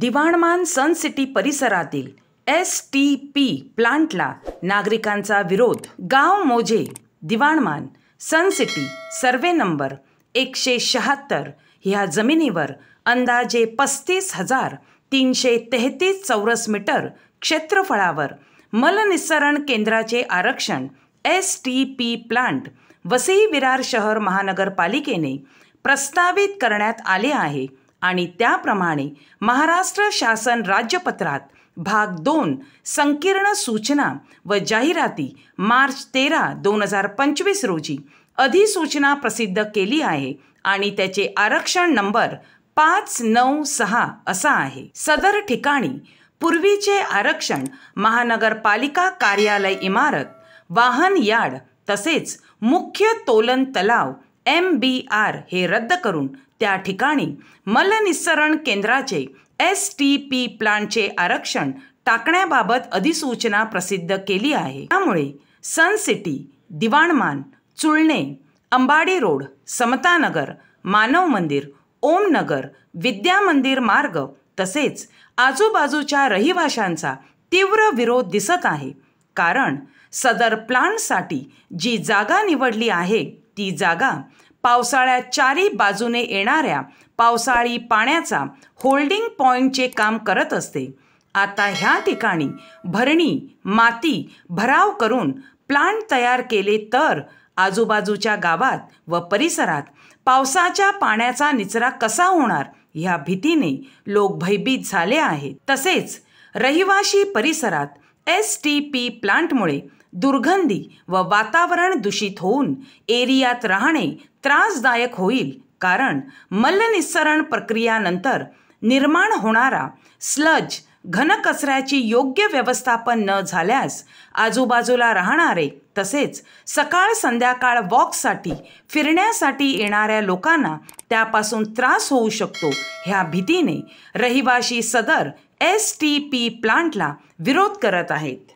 दिवाणमान सन city परिसरातील STP प्लांटला नागरिकांचा विरोध। गाव मोजे, दिवाणमान, सन सिटी, सर्वे नंबर 176 ह्या जमिनीवर अंदाजे 35,333 चौरस मीटर क्षेत्रफळावर मलनिस्सरण केंद्राचे आरक्षण STP प्लांट वसई विरार शहर महानगरपालिकेने प्रस्तावित करण्यात आले आहे आणि त्याप्रमाणे महाराष्ट्र शासन राज्यपत्रात भाग 2 संकीर्ण सूचना व जाहिराती मार्च 13, 2025 रोजी अधिसूचना प्रसिद्ध केली आहे आणि त्याचे आरक्षण नंबर 596 असा आहे। सदर ठिकाणी पूर्वीचे आरक्षण महानगरपालिका कार्यालय इमारत, वाहन यार्ड तसेच मुख्य तोलन तलाव MBR हे रद्द करून त्या ठिकाणी मलनिस्सरण केंद्राचे STP प्लांटचे आरक्षण टाकण्याबाबत अधिसूचना प्रसिद्ध केली आहे। त्यामुळे सन सिटी, दिवाणमान, चुळणे, अंबाडी रोड, समतानगर, मानव मंदिर, ओमनगर, विद्या मंदिर मार्ग तसेच आजूबाजूच्या रहिवाशांचा तीव्र विरोध दिसत आहे। कारण सदर प्लांटसाठी जी जागा निवडली आहे ती जागा पावसाळ्यात चारी बाजूने येणाऱ्या पावसाळी पाण्याचा होल्डिंग पॉइंटचे काम करत असते। आता ह्या ठिकाणी भरणी, माती भराव करून प्लांट तयार केले तर आजूबाजूच्या गावात व परिसरात पावसाच्या पाण्याचा निचरा कसा होणार ह्या भीतीने लोक भयभीत झाले आहेत। तसेच रहिवाशी परिसरात STP प्लांटमुळे दुर्गंधी व वातावरण दूषित होऊन एरियात राहणे त्रासदायक होईल। कारण मलनिस्सरण प्रक्रियानंतर निर्माण होणारा स्लज घनकचऱ्याची योग्य व्यवस्थापन न झाल्यास आजूबाजूला राहणारे तसेच सकाळ संध्याकाळ वॉकसाठी फिरण्यासाठी येणाऱ्या लोकांना त्यापासून त्रास होऊ शकतो। ह्या भीतीने रहिवाशी सदर STP प्लांटला विरोध करत आहेत।